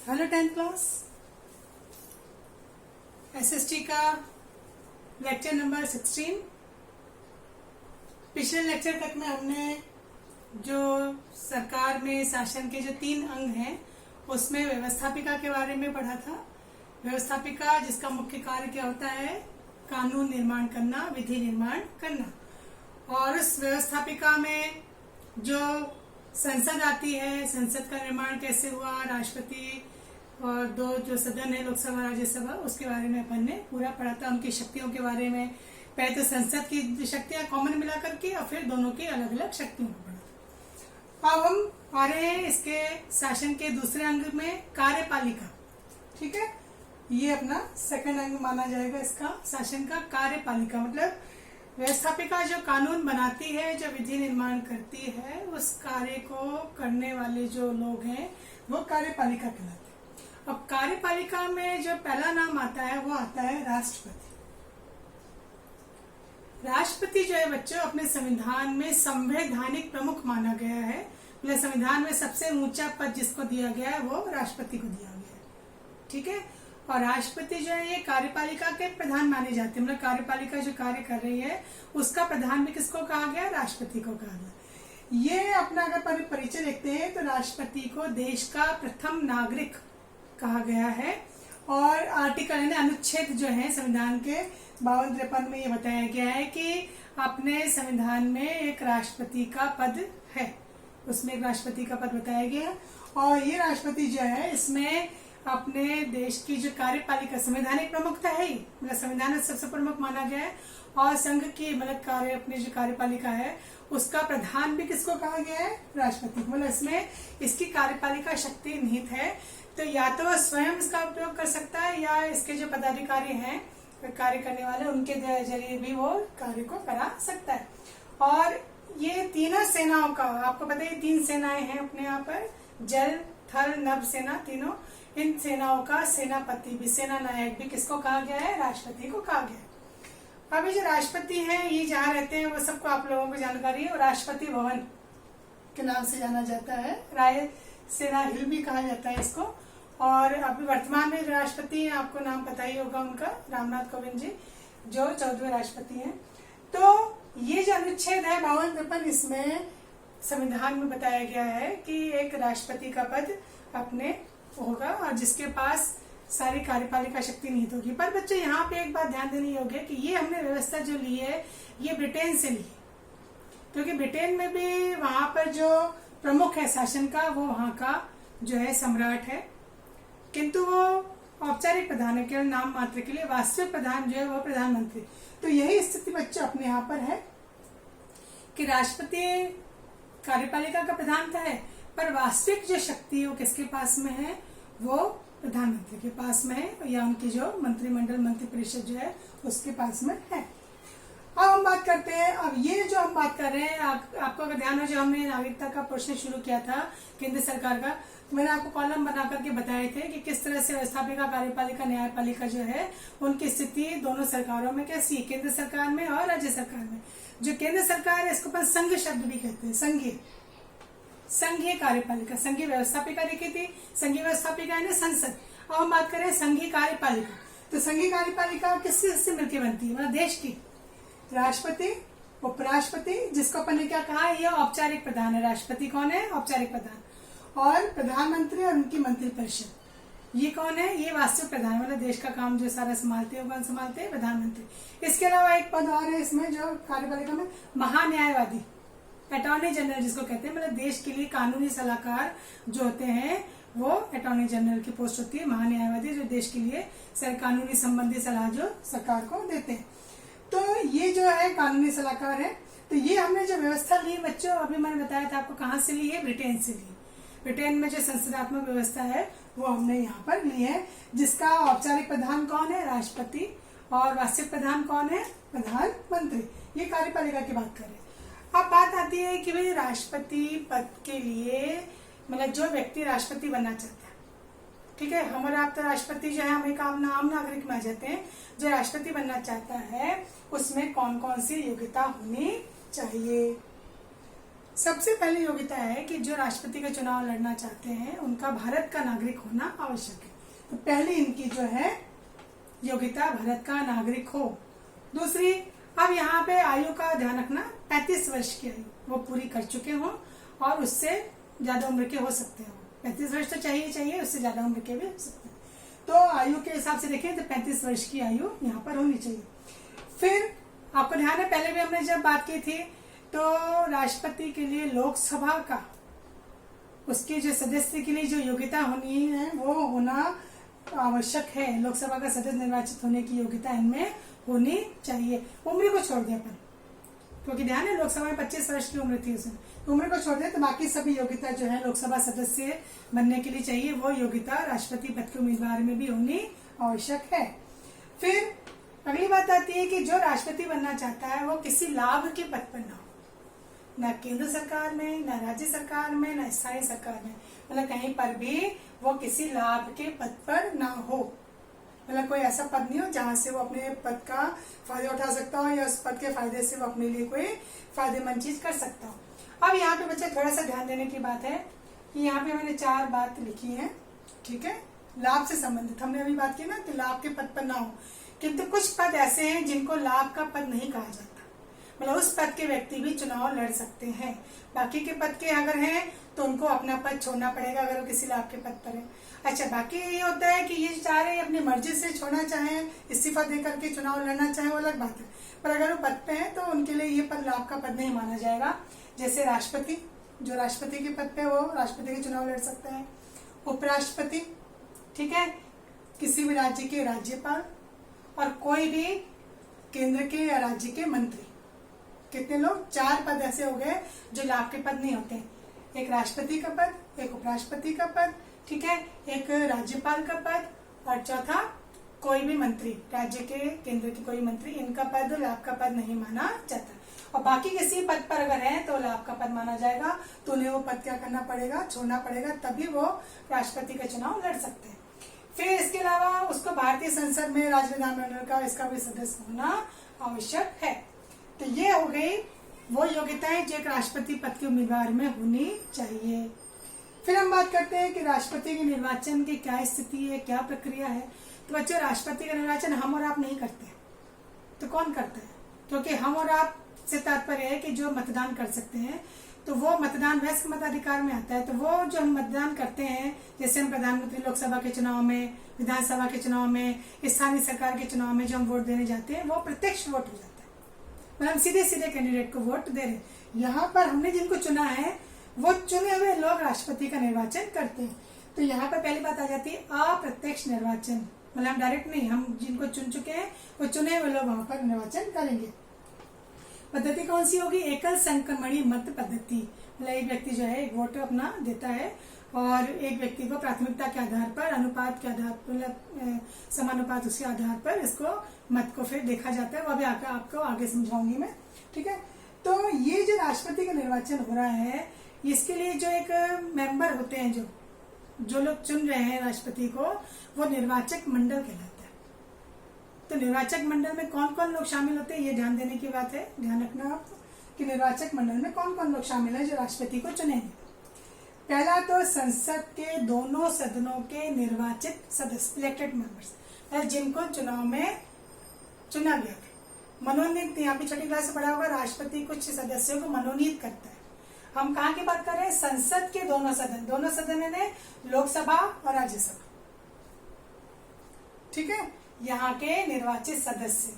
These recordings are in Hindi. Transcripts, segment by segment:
हेलो 10th क्लास एसएसटी का लेक्चर नंबर 16। पिछले लेक्चर तक में हमने जो सरकार में शासन के जो 3 अंग हैं उसमें व्यवस्थापिका के बारे में पढ़ा था। व्यवस्थापिका जिसका मुख्य कार्य क्या होता है, कानून निर्माण करना, विधि निर्माण करना। और उस व्यवस्थापिका में जो संसद आती है, संसद का निर्माण कैसे हुआ, राष्ट्रपति और 2 जो सदन है, लोकसभा राज्यसभा, उसके बारे में अपन ने पूरा पढ़ा था। उनकी शक्तियों के बारे में, पहले तो संसद की शक्तियां कॉमन मिला करके और फिर दोनों की अलग अलग शक्तियों को पढ़ा। अब हम आ रहे हैं इसके शासन के दूसरे अंग में, कार्यपालिका। ठीक है, ये अपना सेकंड अंग माना जाएगा इसका शासन का। कार्यपालिका मतलब व्यवस्थापिका जो कानून बनाती है, जो विधि निर्माण करती है, उस कार्य को करने वाले जो लोग हैं वो कार्यपालिका कहलाते हैं। अब कार्यपालिका में जो पहला नाम आता है वो आता है राष्ट्रपति। राष्ट्रपति जो है बच्चों अपने संविधान में संवैधानिक प्रमुख माना गया है। मतलब संविधान में सबसे ऊंचा पद जिसको दिया गया है वो राष्ट्रपति को दिया गया है। ठीक है, और राष्ट्रपति जो है ये कार्यपालिका के प्रधान माने जाते हैं। मतलब कार्यपालिका जो कार्य कर रही है उसका प्रधान भी किसको कहा गया, राष्ट्रपति को कहा गया। ये अपना अगर परिचय देखते हैं तो राष्ट्रपति को देश का प्रथम नागरिक कहा गया है। और आर्टिकल यानी अनुच्छेद जो है संविधान के 52-53 में ये बताया गया है कि अपने संविधान में एक राष्ट्रपति का पद है, उसमें एक राष्ट्रपति का पद बताया गया। और ये राष्ट्रपति जो है इसमें अपने देश की जो कार्यपालिका, संवैधानिक प्रमुख तो है ही, मतलब संविधान में सबसे प्रमुख माना गया है। और संघ की मतलब कार्य अपनी जो कार्यपालिका है उसका प्रधान भी किसको कहा गया है, राष्ट्रपति। मतलब इसमें इसकी कार्यपालिका शक्ति निहित है। तो या तो स्वयं इसका उपयोग कर सकता है या इसके जो पदाधिकारी हैं, कार्य करने वाले, उनके जरिए भी वो कार्य को करा सकता है। और ये तीनों सेनाओं का आपको पता है, 3 सेनाएं हैं अपने यहाँ पर, जल, थल, नभ सेना, तीनों। इन सेनाओं का सेनापति भी, सेना नायक भी किसको कहा गया है, राष्ट्रपति को कहा गया है। अभी जो राष्ट्रपति हैं ये जहाँ रहते हैं वो सबको आप लोगों को जानकारी है। राष्ट्रपति भवन के नाम से जाना जाता है, राय सेना हिल भी कहा जाता है इसको। और अभी वर्तमान में राष्ट्रपति हैं, आपको नाम पता ही होगा उनका, रामनाथ कोविंद जी, जो 14वें राष्ट्रपति हैं। तो ये जो अनुच्छेद है 52-53, इसमें संविधान में बताया गया है कि एक राष्ट्रपति का पद अपने होगा और जिसके पास सारी कार्यपालिका शक्ति निहित होगी। पर बच्चों यहाँ पे एक बात ध्यान देनी होगी कि ये हमने व्यवस्था जो ली है ये ब्रिटेन से ली, क्योंकि ब्रिटेन में भी वहां पर जो प्रमुख है शासन का वो वहां का जो है सम्राट है, किंतु वो औपचारिक प्रधान है, केवल नाम मात्र के लिए। वास्तविक प्रधान जो है वो प्रधानमंत्री। तो यही स्थिति बच्चों अपने यहाँ पर है कि राष्ट्रपति कार्यपालिका का प्रधान तो है, पर वास्तविक जो शक्ति है वो किसके पास में है, वो प्रधानमंत्री के पास में है, या उनकी जो मंत्रिमंडल, मंत्रिपरिषद जो है उसके पास में है। अब हम बात करते हैं, अब ये जो हम बात कर रहे हैं, आपको अगर ध्यान हो, जो हमने नागरिकता का प्रश्न शुरू किया था केंद्र सरकार का, तो मैंने आपको कॉलम बना करके बताए थे कि किस तरह से व्यवस्थापिका, कार्यपालिका, न्यायपालिका जो है उनकी स्थिति दोनों सरकारों में कैसी है, केंद्र सरकार में और राज्य सरकार में। जो केंद्र सरकार है इसको अपन संघ शब्द भी कहते हैं, संघीय कार्यपालिका, संघीय व्यवस्थापिका देखी थी, संघीय व्यवस्थापिका यानी संसद। अब हम बात करें संघीय कार्यपालिका, तो संघीय कार्यपालिका किससे मिलकर बनती है, मतलब देश की। राष्ट्रपति, उपराष्ट्रपति, जिसको अपन ने क्या कहा है, ये औपचारिक प्रधान है। राष्ट्रपति कौन है, औपचारिक प्रधान। और प्रधानमंत्री और उनकी मंत्रिपरिषद, ये कौन है, ये वास्तविक प्रधान, मतलब देश का काम जो सारा संभालते हैं, संभालते हैं प्रधानमंत्री। इसके अलावा एक पद और है इसमें जो कार्यपालिका में, महान्यायवादी, अटॉर्नी जनरल जिसको कहते हैं, मतलब देश के लिए कानूनी सलाहकार जो होते हैं वो अटॉर्नी जनरल की पोस्ट होती है। महान्यायवादी जो देश के लिए कानूनी संबंधी सलाह जो सरकार को देते हैं। तो ये जो है कानूनी सलाहकार है। तो ये हमने जो व्यवस्था ली बच्चों, अभी मैंने बताया था आपको कहाँ से ली है, ब्रिटेन से ली। ब्रिटेन में जो संसदात्मक व्यवस्था है वो हमने यहाँ पर ली है, जिसका औपचारिक प्रधान कौन है, राष्ट्रपति, और वास्तविक प्रधान कौन है, प्रधानमंत्री। ये कार्यपालिका की बात करें। अब बात आती है कि भाई राष्ट्रपति पद के लिए, मतलब जो व्यक्ति राष्ट्रपति बनना चाहता है, ठीक है, हम और आप तो राष्ट्रपति जो है हम एक आम नागरिक में आ जाते हैं। जो राष्ट्रपति बनना चाहता है उसमें कौन कौन सी योग्यता होनी चाहिए। सबसे पहली योग्यता है कि जो राष्ट्रपति का चुनाव लड़ना चाहते हैं उनका भारत का नागरिक होना आवश्यक है। तो पहली इनकी जो है योग्यता भारत का नागरिक हो। दूसरी, अब यहाँ पे आयु का ध्यान रखना, 35 वर्ष की आयु वो पूरी कर चुके हों और उससे ज्यादा उम्र के हो सकते हो। 35 वर्ष तो चाहिए, उससे ज्यादा उम्र के भी हो सकते हैं। तो आयु के हिसाब से देखें तो 35 वर्ष की आयु यहाँ पर होनी चाहिए। फिर आपको ध्यान है, पहले भी हमने जब बात की थी तो राष्ट्रपति के लिए लोकसभा का, उसके जो सदस्य के लिए जो योग्यता होनी है वो होना आवश्यक है। लोकसभा का सदस्य निर्वाचित होने की योग्यता इनमें होनी चाहिए। उम्र को छोड़ दिया अपन, क्योंकि ध्यान है लोकसभा में 25 वर्ष की उम्र थी उसमें, उम्र को छोड़ दिया तो बाकी सभी योग्यता जो है लोकसभा सदस्य बनने के लिए चाहिए, वो योग्यता राष्ट्रपति पद के उम्मीदवार में भी होनी आवश्यक है। फिर अगली बात आती है कि जो राष्ट्रपति बनना चाहता है वो किसी लाभ के पद पर ना हो, न केंद्र सरकार में, न राज्य सरकार में, न स्थानीय सरकार में, मतलब कहीं पर भी वो किसी लाभ के पद पर ना हो। मतलब कोई ऐसा पद नहीं हो जहां से वो अपने पद का फायदा उठा सकता हो या उस पद के फायदे से वो अपने लिए कोई फायदेमंद चीज कर सकता हो। अब यहाँ पे बच्चे थोड़ा सा ध्यान देने की बात है कि यहाँ पे मैंने 4 बात लिखी है, ठीक है, लाभ से संबंधित। हमने अभी बात की ना कि लाभ के पद पर ना हो, किंतु कुछ पद ऐसे हैं जिनको लाभ का पद नहीं कहा जाता, मतलब उस पद के व्यक्ति भी चुनाव लड़ सकते हैं। बाकी के पद के अगर हैं तो उनको अपना पद छोड़ना पड़ेगा अगर वो किसी लाभ के पद पर है। अच्छा, बाकी ये होता है कि ये चाह रहे अपनी मर्जी से छोड़ना चाहें, इस्तीफा देकर के चुनाव लड़ना चाहें, वो अलग बात है, पर अगर वो पद पे है तो उनके लिए ये पद लाभ का पद नहीं माना जाएगा। जैसे राष्ट्रपति, जो राष्ट्रपति के पद पे वो राष्ट्रपति के चुनाव लड़ सकते हैं। उपराष्ट्रपति, ठीक है, किसी भी राज्य के राज्यपाल और कोई भी केंद्र के या राज्य के मंत्री। कितने लोग? 4 पद ऐसे हो गए जो लाभ के पद नहीं होते। एक राष्ट्रपति का पद, एक उपराष्ट्रपति का पद, ठीक है, एक राज्यपाल का पद और चौथा कोई भी मंत्री, राज्य के केंद्र के कोई मंत्री, इनका पद लाभ का पद नहीं माना जाता। और बाकी किसी पद पर अगर है तो लाभ का पद माना जाएगा, तो उन्हें वो पद क्या करना पड़ेगा? छोड़ना पड़ेगा, तभी वो राष्ट्रपति का चुनाव लड़ सकते हैं। फिर इसके अलावा उसको भारतीय संसद में राज्य विधानमंडल का इसका भी सदस्य होना आवश्यक है। तो ये हो गई वो योग्यताएं जो एक राष्ट्रपति पद के उम्मीदवार में होनी चाहिए। फिर हम बात करते हैं कि राष्ट्रपति के निर्वाचन की क्या स्थिति है, क्या प्रक्रिया है। तो बच्चों, राष्ट्रपति का निर्वाचन हम और आप नहीं करते, तो कौन करता है? क्योंकि हम और आप से तात्पर्य है कि जो मतदान कर सकते हैं, तो वो मतदान वयस्क मताधिकार में आता है। तो वो जो हम मतदान करते हैं, जैसे हम प्रधानमंत्री लोकसभा के चुनाव में, विधानसभा के चुनाव में, स्थानीय सरकार के चुनाव में जो हम वोट देने जाते हैं, वो प्रत्यक्ष वोट हो जाता है, मतलब हम सीधे सीधे कैंडिडेट को वोट दे रहे हैं। यहाँ पर हमने जिनको चुना है वो चुने हुए लोग राष्ट्रपति का निर्वाचन करते हैं। तो यहाँ पर पहली बात आ जाती है अप्रत्यक्ष निर्वाचन, मतलब डायरेक्ट नहीं, हम जिनको चुन चुके हैं वो चुने हुए लोग वहां पर निर्वाचन करेंगे। पद्धति कौन सी होगी? एकल संक्रमणी मत पद्धति, मतलब एक व्यक्ति जो है एक वोट अपना देता है और एक व्यक्ति को प्राथमिकता के आधार पर, अनुपात के आधार पर, मतलब समानुपात उसके आधार पर इसको मत को फिर देखा जाता है। वो अभी आपको आगे समझाऊंगी मैं, ठीक है। तो ये जो राष्ट्रपति का निर्वाचन हो रहा है, इसके लिए जो एक मेंबर होते हैं, जो लोग चुन रहे हैं राष्ट्रपति को, वो निर्वाचक मंडल कहलाता है। तो निर्वाचक मंडल में कौन कौन लोग शामिल होते हैं, ये ध्यान देने की बात है, ध्यान रखना आप कि निर्वाचक मंडल में कौन कौन लोग शामिल है जो राष्ट्रपति को चुनेंगे। पहला तो संसद के दोनों सदनों के निर्वाचित सदस्य, इलेक्टेड मेंबर्स, जिनको चुनाव में चुना गया था। मनोनीत, यहाँ पे छठी क्लास से पढ़ा होगा, राष्ट्रपति कुछ सदस्यों को मनोनीत करता है। हम कहाँ की बात कर रहे हैं? संसद के दोनों सदन, दोनों सदन है लोकसभा और राज्यसभा, ठीक है, यहाँ के निर्वाचित सदस्य।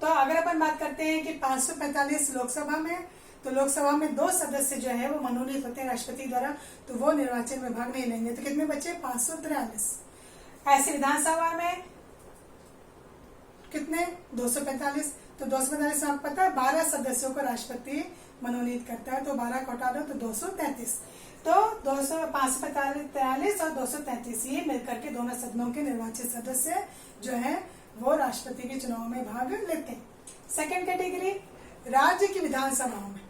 तो अगर अपन बात करते हैं कि 545 लोकसभा में, तो लोकसभा में 2 सदस्य जो है वो मनोनीत होते हैं राष्ट्रपति द्वारा, तो वो निर्वाचन में भाग नहीं लेंगे। तो कितने बचे? 543। ऐसे विधानसभा में कितने? 245। तो 245 में आपको पता है 12 सदस्यों को राष्ट्रपति मनोनीत करता है, तो 12 को हटा दो तो 233। तो 543 और 233 ये मिलकर के दोनों सदनों के निर्वाचित सदस्य जो है वो राष्ट्रपति के चुनाव में भाग लेते हैं। सेकेंड कैटेगरी, राज्य की विधानसभाओं में,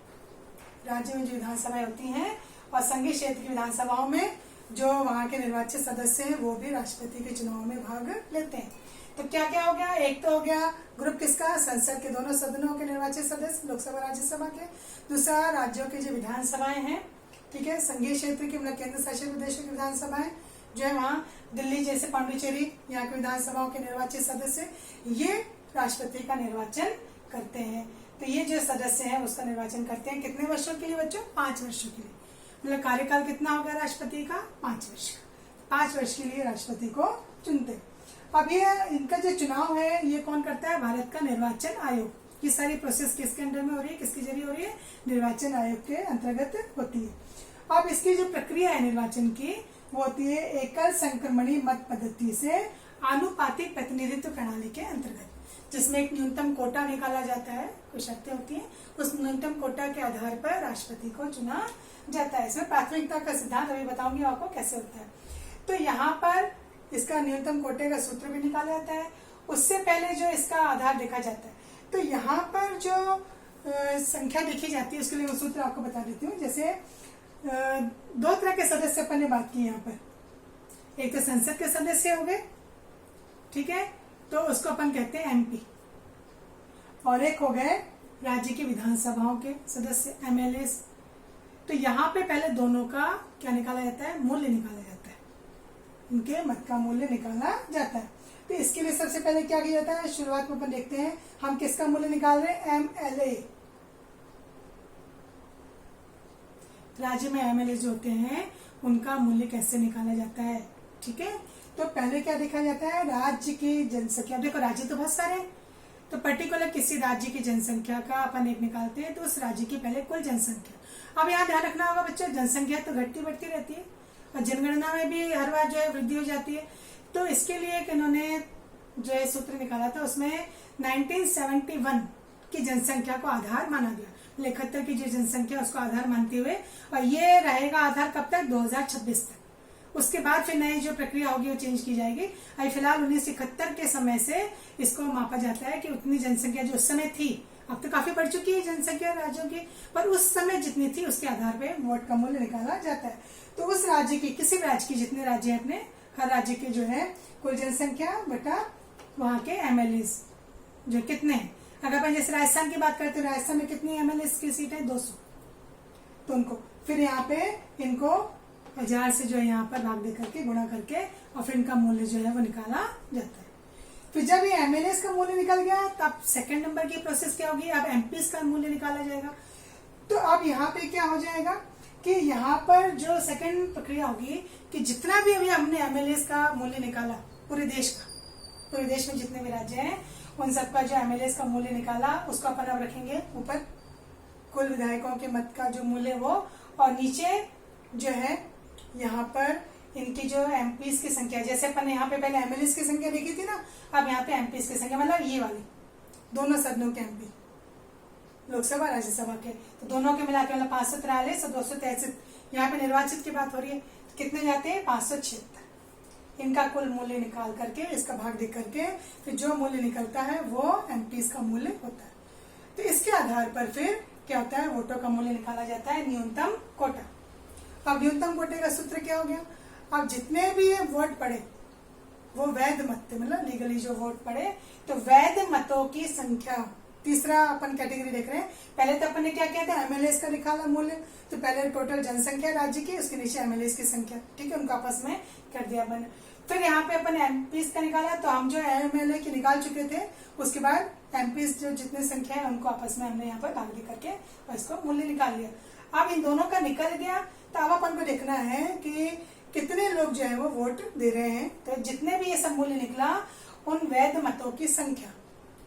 राज्य में जो विधानसभाएं होती हैं और संघीय क्षेत्र की विधानसभाओं में जो वहां के निर्वाचित सदस्य हैं वो भी राष्ट्रपति के चुनाव में भाग लेते हैं। तो क्या क्या हो गया, एक तो हो गया ग्रुप किसका, संसद के दोनों सदनों के निर्वाचित सदस्य, लोकसभा राज्यसभा के। दूसरा राज्यों के जो विधानसभाएं हैं, ठीक है, संघीय क्षेत्र की मतलब केंद्र शासित प्रदेशों की विधानसभाएं जो है वहाँ दिल्ली जैसे पांडिचेरी यहाँ की विधानसभाओं के निर्वाचित सदस्य ये राष्ट्रपति का निर्वाचन करते हैं। तो ये जो सदस्य हैं उसका निर्वाचन करते हैं कितने वर्षों के लिए बच्चों, 5 वर्षों के लिए। मतलब कार्यकाल कितना होगा राष्ट्रपति का, 5 वर्ष का। 5 वर्ष के लिए राष्ट्रपति को चुनते। अब ये इनका जो चुनाव है ये कौन करता है, भारत का निर्वाचन आयोग। ये सारी प्रोसेस किसके अंडर में हो रही है, किसके जरिए हो रही है, निर्वाचन आयोग के अंतर्गत होती है। अब इसकी जो प्रक्रिया है निर्वाचन की वो होती है एकल संक्रमणी मत पद्धति से आनुपातिक प्रतिनिधित्व प्रणाली के अंतर्गत, जिसमें एक न्यूनतम कोटा निकाला जाता है, कुछ शर्तें होती हैं, उस न्यूनतम कोटा के आधार पर राष्ट्रपति को चुना जाता है। इसमें प्राथमिकता का सिद्धांत अभी बताऊंगी आपको कैसे होता है। तो यहाँ पर इसका न्यूनतम कोटे का सूत्र भी निकाला जाता है। उससे पहले जो इसका आधार देखा जाता है, तो यहाँ पर जो संख्या देखी जाती है उसके लिए वो सूत्र आपको बता देती हूँ। जैसे 2 तरह के सदस्य अपन ने बात की यहाँ पर, एक तो संसद के सदस्य हो गए, ठीक है, तो उसको अपन कहते हैं एमपी, और एक हो गए राज्य की विधानसभाओं के सदस्य एमएलए। तो यहाँ पे पहले दोनों का क्या निकाला जाता है, मूल्य निकाला जाता है, उनके मत का मूल्य निकाला जाता है। तो इसके लिए सबसे पहले क्या किया जाता है, शुरुआत में अपन देखते हैं हम किसका मूल्य निकाल रहे हैं, एमएलए। राज्य में एमएलए जो होते हैं उनका मूल्य कैसे निकाला जाता है, ठीक है। तो पहले क्या देखा जाता है, राज्य की जनसंख्या। देखो राज्य तो बहुत सारे हैं, तो पर्टिकुलर किसी राज्य की जनसंख्या का अपन एक निकालते हैं, तो उस राज्य की पहले कुल जनसंख्या। अब यहाँ ध्यान रखना होगा बच्चों, जनसंख्या तो घटती बढ़ती रहती है और जनगणना में भी हर बार जो है वृद्धि हो जाती है। तो इसके लिए इन्होंने जो है सूत्र निकाला था, उसमें 1971 की जनसंख्या को आधार माना गया, 71 की जो जनसंख्या उसको आधार मानते हुए, और ये रहेगा आधार कब तक, 2026 तक। उसके बाद फिर नई जो प्रक्रिया होगी वो चेंज की जाएगी। अभी फिलहाल 1971 के समय से इसको मापा जाता है कि उतनी जनसंख्या जो उस समय थी, अब तो काफी बढ़ चुकी है जनसंख्या राज्यों की, पर उस समय जितनी थी उसके आधार पे वोट का मूल्य निकाला जाता है। तो उस राज्य की, किसी भी राज्य की, जितने राज्य हैं अपने, हर राज्य की जो है कुल जनसंख्या बटा वहां के एमएलए जो कितने हैं। अगर अपन जैसे राजस्थान की बात करते हैं, राजस्थान में कितनी एमएलए की सीट है, 200। तो उनको फिर यहाँ पे इनको 1000 से जो है यहाँ पर भाग दे करके गुणा करके और फिर इनका मूल्य जो है वो निकाला जाता है। फिर जब ये एमएलए का मूल्य निकल गया तब सेकंड नंबर की प्रोसेस क्या होगी, अब एमपी का मूल्य निकाला जाएगा। तो अब यहाँ पे क्या हो जाएगा कि यहाँ पर जो सेकंड प्रक्रिया होगी कि जितना भी अभी हमने एमएलए का मूल्य निकाला पूरे देश का, पूरे देश में जितने भी राज्य हैं उन सबका जो एमएलए का मूल्य निकाला उसको अपन अब रखेंगे ऊपर कुल विधायकों के मत का जो मूल्य वो, और नीचे जो है यहाँ पर इनकी जो एमपीज की संख्या, जैसे अपन यहाँ पे पहले एमएलए की संख्या देखी थी ना, अब यहाँ पे एमपीज की संख्या मतलब ये वाली दोनों सदनों के एमपी, लोकसभा राज्यसभा के, तो दोनों के मिलाकर मतलब 543 और 263 यहाँ पे निर्वाचित की बात हो रही है। तो कितने जाते हैं, 576। इनका कुल मूल्य निकाल करके इसका भाग दे करके फिर जो मूल्य निकलता है वो एमपीज का मूल्य होता है। तो इसके आधार पर फिर क्या होता है, वोटों का मूल्य निकाला जाता है, न्यूनतम कोटा। अब न्यूनतम कोटे का सूत्र क्या हो गया, अब जितने भी ये वोट पड़े वो वैध मत थे, मतलब लीगली जो वोट पड़े, तो वैध मतों की संख्या, तीसरा अपन कैटेगरी देख रहे हैं। पहले तो अपन ने क्या किया था, एमएलए का निकाला मूल्य, तो पहले टोटल जनसंख्या राज्य की, उसके नीचे एमएलए की संख्या, ठीक है, उनको आपस में कर दिया अपन। फिर यहाँ पे अपन एमपीज का निकाला, तो हम जो एमएलए की निकाल चुके थे, उसके बाद एमपीज जो जितने संख्या है उनको आपस में हमने यहाँ पर भाग दे करके और इसको मूल्य निकाल लिया। अब इन दोनों का निकल गया, तो अब अपन को देखना है कि कितने लोग जो है वो वोट दे रहे हैं। तो जितने भी ये सब मूल्य निकला उन वैध मतों की संख्या,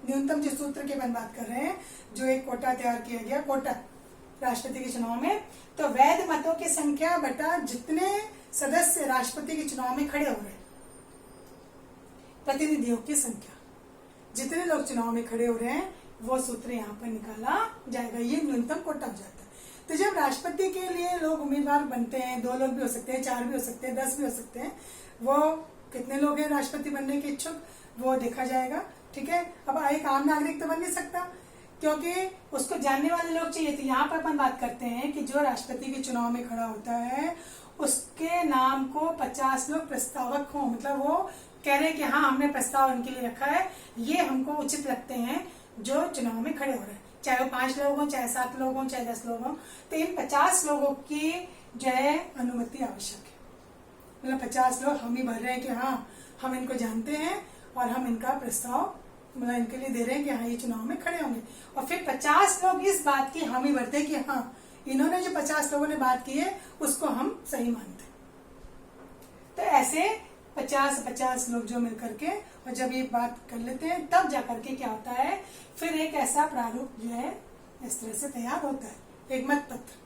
न्यूनतम जिस सूत्र की अपन बात कर रहे हैं, जो एक कोटा तैयार किया गया, कोटा राष्ट्रपति के चुनाव में, तो वैध मतों की संख्या बटा जितने सदस्य राष्ट्रपति के चुनाव में खड़े हो रहे हैं, प्रतिनिधियों की संख्या, जितने लोग चुनाव में खड़े हो रहे हैं वो सूत्र यहाँ पर निकाला जाएगा, ये न्यूनतम कोटा हो जाता है। तो जब राष्ट्रपति के लिए लोग उम्मीदवार बनते हैं, 2 लोग भी हो सकते हैं, 4 भी हो सकते हैं, 10 भी हो सकते हैं, वो कितने लोग हैं राष्ट्रपति बनने के इच्छुक वो देखा जाएगा, ठीक है। अब एक आम नागरिक तो बन नहीं सकता क्योंकि उसको जानने वाले लोग चाहिए। तो यहाँ पर अपन बात करते हैं कि जो राष्ट्रपति के चुनाव में खड़ा होता है उसके नाम को 50 लोग प्रस्तावक हों, मतलब वो कह रहे हैं कि हाँ हमने प्रस्ताव इनके लिए रखा है, ये हमको उचित लगते हैं जो चुनाव में खड़े हो रहे हैं, चाहे वो 5 लोग हों, चाहे 7 लोग हों, चाहे 10 लोग हों। तो इन 50 लोगों की जो है अनुमति आवश्यक है। मतलब 50 लोग हम ही भर रहे हैं कि हाँ हम इनको जानते हैं और हम इनका प्रस्ताव मतलब इनके लिए दे रहे हैं कि हाँ ये चुनाव में खड़े होंगे। और फिर 50 लोग इस बात की हामी भरते हैं कि हाँ इन्होंने जो 50 लोगों ने बात की है उसको हम सही मानते हैं। तो ऐसे 50 लोग जो मिलकर के और जब ये बात कर लेते हैं तब जाकर के क्या होता है, फिर एक ऐसा प्रारूप जो है इस तरह से तैयार होता है, एक मत पत्र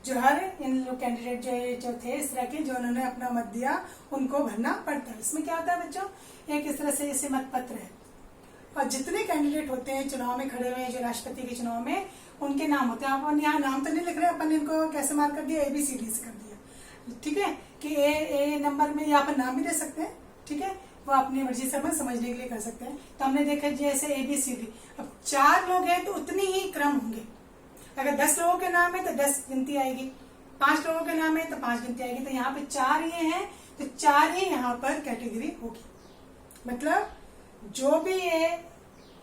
जो हर इन लोग कैंडिडेट जो थे इस तरह के जो उन्होंने अपना मत दिया उनको भरना पड़ता है। इसमें क्या होता है बच्चों, एक इस तरह से जैसे मत पत्र है और जितने कैंडिडेट होते हैं चुनाव में खड़े हुए हैं जो राष्ट्रपति के चुनाव में उनके नाम होते हैं। अपन यहाँ नाम तो नहीं लिख रहे, अपन इनको कैसे मार्क कर दिया, ABCD से कर दिया, ठीक है, कि ए नंबर में या अपन नाम भी दे सकते हैं, ठीक है, वो अपनी मर्जी से अपन समझने के लिए कर सकते हैं। तो हमने देखा जैसे ABCD, अब 4 लोग हैं तो उतनी ही क्रम होंगे। अगर 10 लोगों के नाम है तो 10 गिनती आएगी, 5 लोगों के नाम है तो 5 गिनती आएगी। तो यहाँ पे 4 ये हैं तो 4 ही यहाँ पर कैटेगरी होगी। मतलब जो भी ये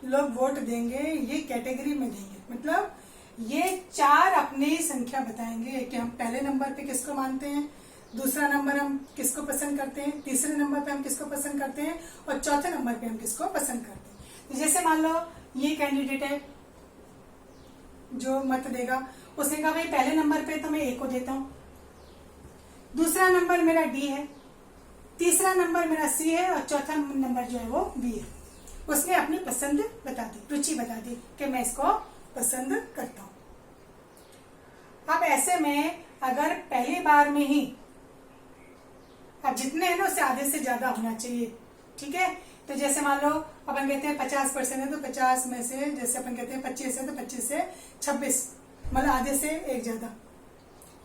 लोग वोट देंगे ये कैटेगरी में देंगे, मतलब ये 4 अपनी संख्या बताएंगे कि हम पहले नंबर पे किसको मानते हैं, दूसरा नंबर हम किसको पसंद करते हैं, तीसरे नंबर पे हम किसको पसंद करते हैं और चौथे नंबर पे हम किसको पसंद करते हैं। तो जैसे मान लो ये कैंडिडेट है जो मत देगा, उसने कहा भाई पहले नंबर पे तो मैं A को देता हूं, दूसरा नंबर मेरा D है, तीसरा नंबर मेरा C है और चौथा नंबर जो है वो B है। उसने अपनी पसंद बता दी, रुचि बता दी कि मैं इसको पसंद करता हूं। अब ऐसे में अगर पहली बार में ही, अब जितने हैं ना उससे आधे से ज्यादा होना चाहिए, ठीक है। तो जैसे मान लो अपन कहते हैं 50% है तो 50 में से जैसे अपन कहते हैं 25 है तो 25 से 26, मतलब आधे से एक ज्यादा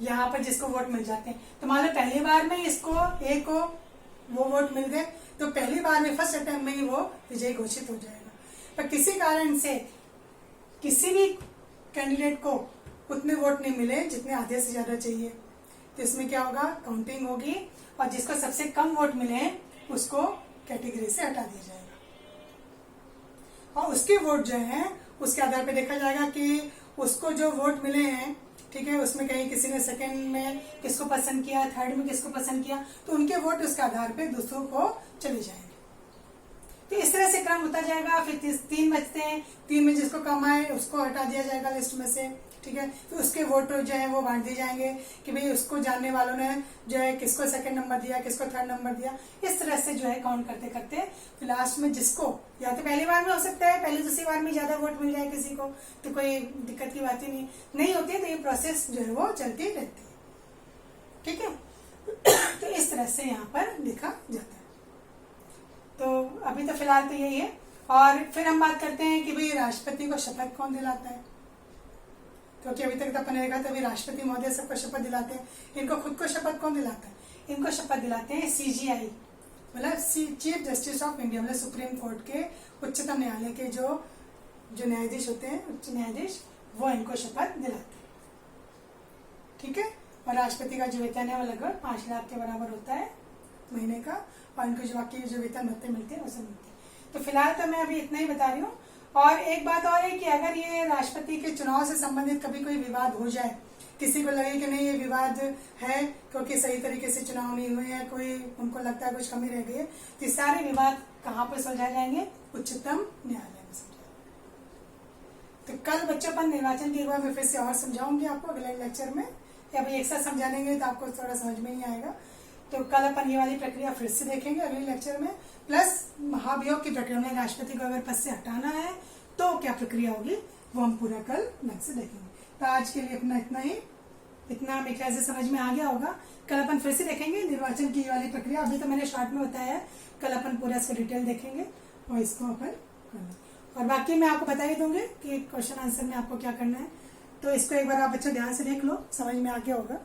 यहाँ पर जिसको वोट मिल जाते हैं। तो मान लो पहली बार में इसको A को वो वोट मिल गए तो पहली बार में फर्स्ट अटेम्प्ट में ही वो विजयी घोषित हो जाएगा। पर किसी कारण से किसी भी कैंडिडेट को उतने वोट नहीं मिले जितने आधे से ज्यादा चाहिए, तो इसमें क्या होगा, काउंटिंग होगी और जिसको सबसे कम वोट मिले उसको कैटेगरी से हटा दिया जाएगा और उसके वोट जो है उसके आधार पर देखा जाएगा कि उसको जो वोट मिले हैं, ठीक है, उसमें कहीं किसी ने सेकंड में किसको पसंद किया, थर्ड में किसको पसंद किया, तो उनके वोट उसके आधार पे दूसरों को चले जाएंगे। तो इस तरह से क्रम होता जाएगा। फिर 3 बचते हैं, 3 में जिसको कम आए उसको हटा दिया जाएगा लिस्ट में से, ठीक है। फिर उसके वोट जो है वो बांट दिए जाएंगे कि भाई उसको जानने वालों ने जो है किसको सेकंड नंबर दिया, किसको थर्ड नंबर दिया। इस तरह से जो है काउंट करते करते फिर लास्ट में जिसको या तो पहली बार में हो सकता है, पहले दूसरी बार में ज्यादा वोट मिल जाए किसी को तो कोई दिक्कत की बात ही नहीं होती है। तो ये प्रोसेस जो है वो चलती रहती है, ठीक है। तो इस तरह से यहाँ पर लिखा जाता है। तो अभी तो फिलहाल तो यही है। और फिर हम बात करते हैं कि भाई राष्ट्रपति को शपथ कौन दिलाता है, क्योंकि अभी तक तो अपन ने देखा था राष्ट्रपति महोदय सबको शपथ दिलाते हैं। इनको खुद को शपथ कौन दिलाता है, इनको शपथ दिलाते हैं CJI, मतलब चीफ जस्टिस ऑफ इंडिया, मतलब सुप्रीम कोर्ट के उच्चतम न्यायालय के जो न्यायाधीश होते हैं, उच्च न्यायाधीश, वो इनको शपथ दिलाते हैं, ठीक है। और राष्ट्रपति का जो वेतन है वो लगभग 5 लाख के बराबर होता है महीने का, और इनको जो बाकी जो वेतन भत्ते मिलते हैं वो सब मिलते हैं। तो फिलहाल तो मैं अभी इतना ही बता रही हूँ। और एक बात और है कि अगर ये राष्ट्रपति के चुनाव से संबंधित कभी कोई विवाद हो जाए, किसी को लगे कि नहीं ये विवाद है क्योंकि सही तरीके से चुनाव नहीं हुए हैं, कोई उनको लगता है कुछ कमी रह गई है, तो सारे विवाद कहाँ पर सुलझाए जाएंगे, उच्चतम न्यायालय में सुलझाए। तो कल बच्चों पर निर्वाचन की एक बार मैं फिर से और समझाऊंगी आपको अगले लेक्चर में, या भाई एक साथ समझानेंगे तो आपको थोड़ा समझ में नहीं आएगा। तो कल अपन ये वाली प्रक्रिया फिर से देखेंगे अगले लेक्चर में, प्लस महाभियोग की प्रक्रिया में राष्ट्रपति को अगर पद से हटाना है तो क्या प्रक्रिया होगी वो हम पूरा कल अलग से देखेंगे। तो आज के लिए अपना इतना ही, इतना मेरे ख्याल से समझ में आ गया होगा। कल अपन फिर से देखेंगे निर्वाचन की वाली प्रक्रिया। अभी तो मैंने शॉर्ट में बताया है, कल अपन पूरा इसका डिटेल देखेंगे और इसको अपन करना। और बाकी मैं आपको बता ही दूंगी कि क्वेश्चन आंसर में आपको क्या करना है। तो इसको एक बार आप बच्चों ध्यान से देख लो, समझ में आ गया होगा।